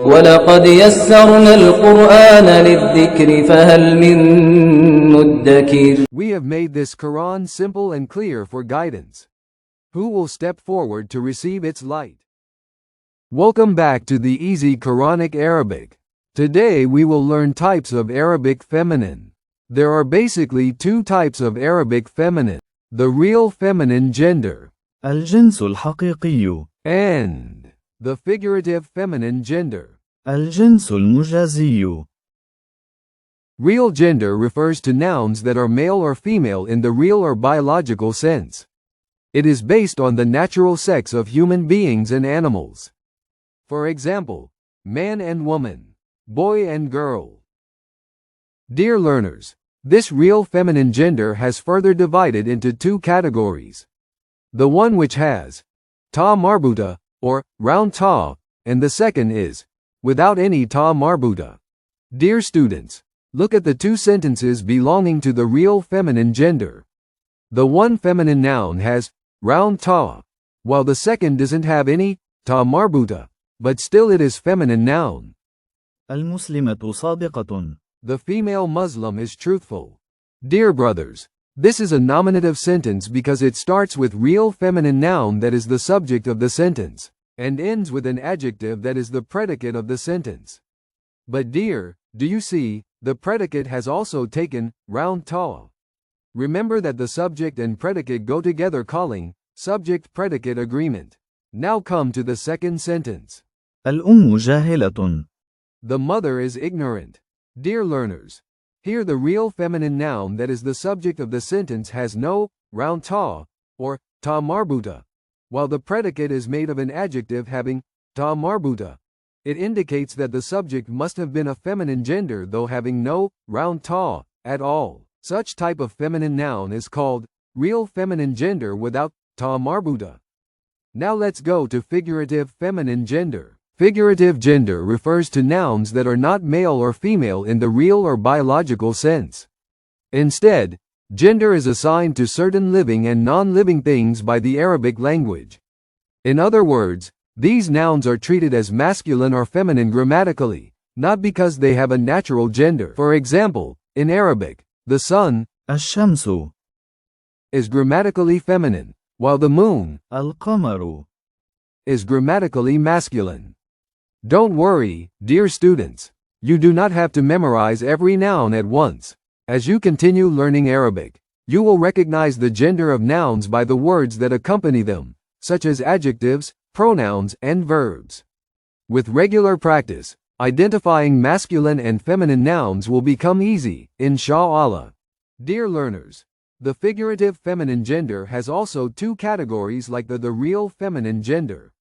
ولقد يسرنا القرآن للذكر فهل من مدكر. We have made this Quran simple and clear for guidance. Who will step forward to receive its light? Welcome back to the Easy Quranic Arabic. Today we will learn types of Arabic feminine. There are basically two types of Arabic feminine: the real feminine gender, الجنس الحقيقي، and the figurative feminine gender. الجنس المجازي. Real gender refers to nouns that are male or female in the real or biological sense. It is based on the natural sex of human beings and animals. For example, man and woman, boy and girl. Dear learners, this real feminine gender has further divided into two categories. The one which has Tā಼ Marbūṭah, or round ta, and the second is without any Tā಼ Marbūṭah. Dear students, look at the two sentences belonging to the real feminine gender. The one feminine noun has round ta, while the second doesn't have any Tā಼ Marbūṭah, but still it is feminine noun. المسلمة صادقة. The female Muslim is truthful. Dear brothers, this is a nominative sentence because it starts with real feminine noun that is the subject of the sentence, and ends with an adjective that is the predicate of the sentence. But dear, do you see, the predicate has also taken round ta. Remember that the subject and predicate go together, calling subject-predicate agreement. Now come to the second sentence. الأم جاهلة. The mother is ignorant. Dear learners, here the real feminine noun that is the subject of the sentence has no round ta, or Tā಼ Marbūṭah, while the predicate is made of an adjective having Tā಼ Marbūṭah. It indicates that the subject must have been a feminine gender though having no round ta at all. Such type of feminine noun is called real feminine gender without Tā಼ Marbūṭah. Now let's go to figurative feminine gender. Figurative gender refers to nouns that are not male or female in the real or biological sense. Instead, gender is assigned to certain living and non-living things by the Arabic language. In other words, these nouns are treated as masculine or feminine grammatically, not because they have a natural gender. For example, in Arabic, the sun الشمس is grammatically feminine, while the moon القمر is grammatically masculine. Don't worry, dear students. You do not have to memorize every noun at once. As you continue learning Arabic, you will recognize the gender of nouns by the words that accompany them, such as adjectives, pronouns, and verbs. With regular practice, identifying masculine and feminine nouns will become easy, inshallah. Dear learners, the figurative feminine gender has also two categories like the real feminine gender.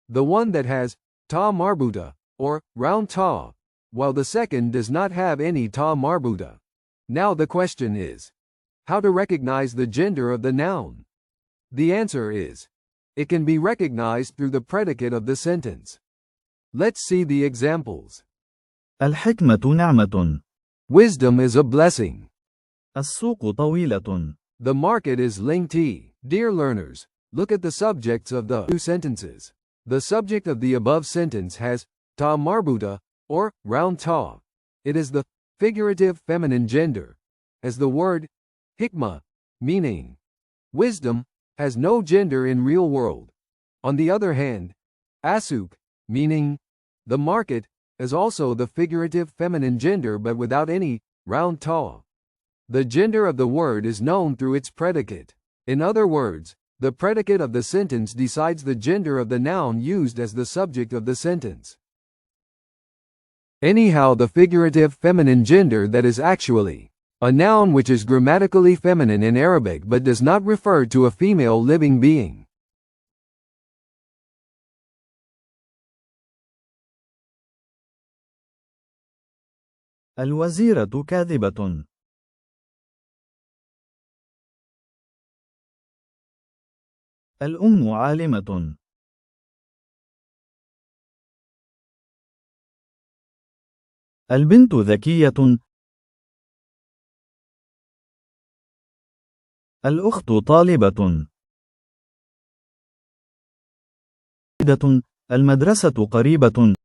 The one that has Tā಼ Marbūṭah, or round ta, while the second does not have any Tā಼ Marbūṭah. Now the question is, how to recognize the gender of the noun? The answer is, it can be recognized through the predicate of the sentence. Let's see the examples. الحكمة نعمة. Wisdom is a blessing. السوق طويلة. The market is lengthy. Dear learners, look at the subjects of the two sentences. The subject of the above sentence has Tā಼ Marbūṭah, or round ta. It is the figurative feminine gender, as the word hikmah, meaning wisdom, has no gender in real world. On the other hand, asuk, meaning the market, is also the figurative feminine gender but without any round ta. The gender of the word is known through its predicate. In other words, the predicate of the sentence decides the gender of the noun used as the subject of the sentence. Anyhow, the figurative feminine gender that is actually a noun which is grammatically feminine in Arabic but does not refer to a female living being. الوزيرة كاذبة. الأم عالمة. البنت ذكية. الأخت طالبة. المدرسة قريبة.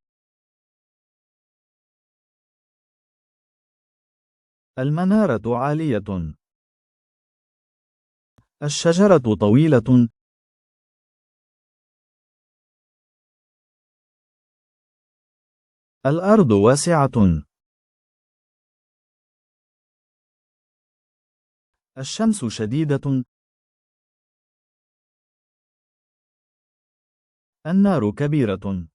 المنارة عالية. الشجرة طويلة. الأرض واسعة. الشمس شديدة. النار كبيرة.